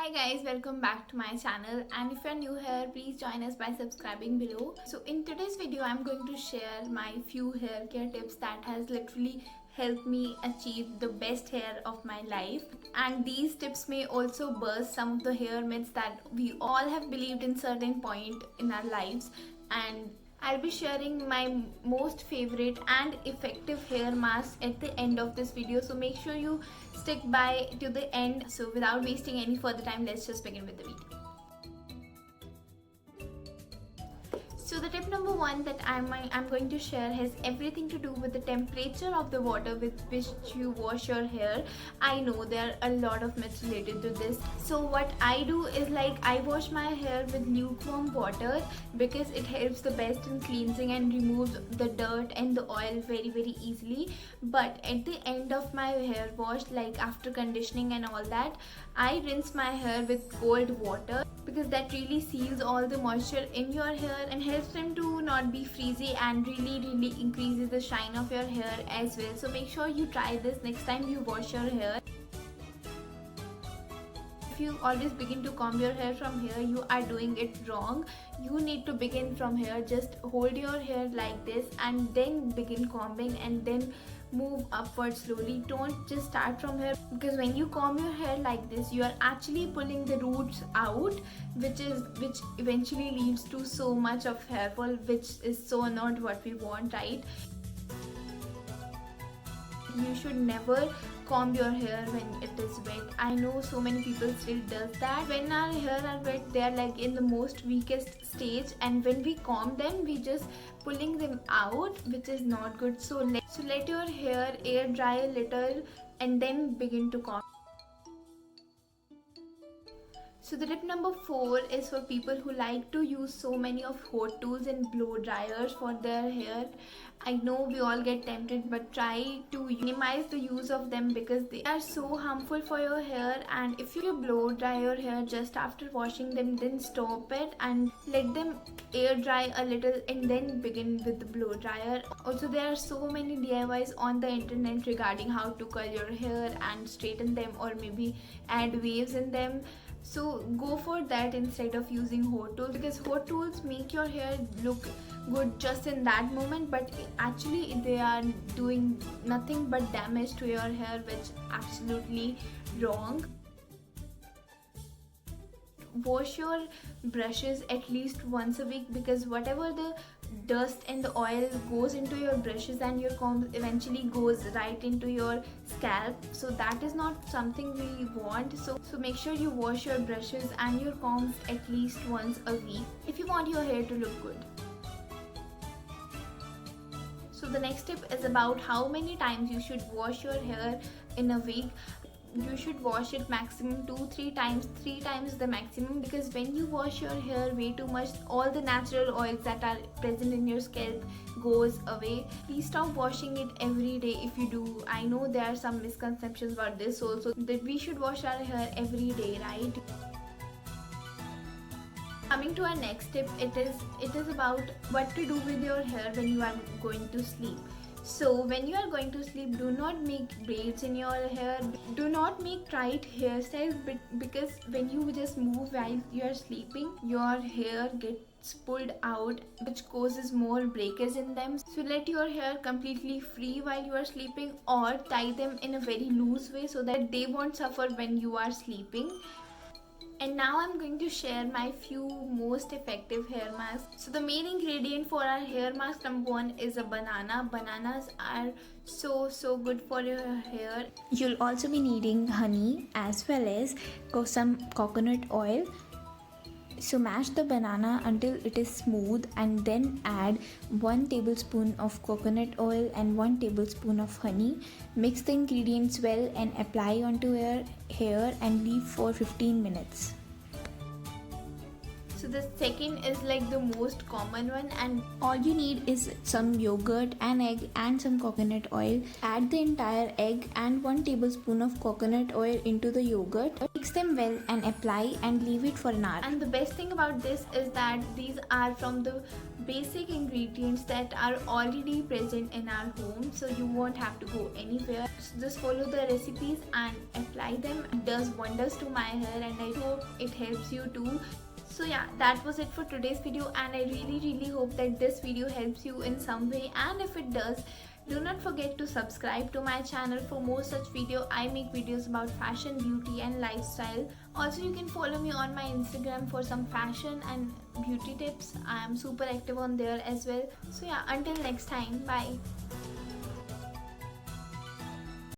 Hi guys, welcome back to my channel, and if you're new here, please join us by subscribing below. So in today's video I'm going to share my few hair care tips that has literally helped me achieve the best hair of my life, and these tips may also burst some of the hair myths that we all have believed in certain point in our lives. And I'll be sharing my most favorite and effective hair mask at the end of this video, so make sure you stick by to the end. So without wasting any further time, let's just begin with the video. So the tip number one that I'm going to share has everything to do with the temperature of the water with which you wash your hair. I know there are a lot of myths related to this. So what I do is, like, I wash my hair with lukewarm water because it helps the best in cleansing and removes the dirt and the oil very easily. But at the end of my hair wash, like after conditioning and all that, I rinse my hair with cold water because that really seals all the moisture in your hair and helps them to not be frizzy and really increases the shine of your hair as well. So make sure you try this next time you wash your hair. If you always begin to comb your hair from here, you are doing it wrong. You need to begin from here. Just hold your hair like this and then begin combing, and then move upward slowly. Don't just start from here, because when you comb your hair like this, you are actually pulling the roots out, which eventually leads to so much of hair fall, which is so not what we want, right? You should never comb your hair when it is wet. I know so many people still does that. When our hair are wet, they are like in the most weakest stage, and when we comb them, we just pulling them out, which is not good. So let your hair air dry a little and then begin to comb. So the tip number 4 is for people who like to use so many of hot tools and blow dryers for their hair. I know we all get tempted, but try to minimize the use of them because they are so harmful for your hair. And if you blow dry your hair just after washing them, then stop it and let them air dry a little and then begin with the blow dryer. Also, there are so many DIYs on the internet regarding how to curl your hair and straighten them, or maybe add waves in them. So go for that instead of using hot tools, because hot tools make your hair look good just in that moment, but actually they are doing nothing but damage to your hair, which absolutely wrong. Wash your brushes at least once a week, because whatever the dust and the oil goes into your brushes and your comb eventually goes right into your scalp, so that is not something we want. So make sure you wash your brushes and your combs at least once a week if you want your hair to look good. So the next tip is about how many times you should wash your hair in a week. You should wash it maximum 2-3 times. 3 times the maximum, because when you wash your hair way too much, all the natural oils that are present in your scalp goes away. Please stop washing it every day if you do. I know there are some misconceptions about this also, that we should wash our hair every day, right? Coming to our next tip, it is about what to do with your hair when you are going to sleep. So when you are going to sleep, do not make braids in your hair. Do not make tight hairstyles, because when you just move while you are sleeping, your hair gets pulled out, which causes more breakage in them. So let your hair completely free while you are sleeping, or tie them in a very loose way so that they won't suffer when you are sleeping. And now I'm going to share my few most effective hair masks. So the main ingredient for our hair mask number 1 is a banana. Bananas are so good for your hair. You'll also be needing honey as well as some coconut oil. So mash the banana until it is smooth, and then add 1 tablespoon of coconut oil and 1 tablespoon of honey. Mix the ingredients well and apply onto your hair and leave for 15 minutes. So the second is like the most common one, and all you need is some yogurt, an egg and some coconut oil. Add the entire egg and 1 tablespoon of coconut oil into the yogurt. Mix them well and apply and leave it for an hour. And the best thing about this is that these are from the basic ingredients that are already present in our home, so you won't have to go anywhere. So just follow the recipes and apply them. It does wonders to my hair, and I hope it helps you too. So yeah, that was it for today's video, and I really hope that this video helps you in some way, and if it does, do not forget to subscribe to my channel for more such video. I make videos about fashion, beauty and lifestyle. Also, you can follow me on my Instagram for some fashion and beauty tips. I am super active on there as well. So yeah, until next time, bye.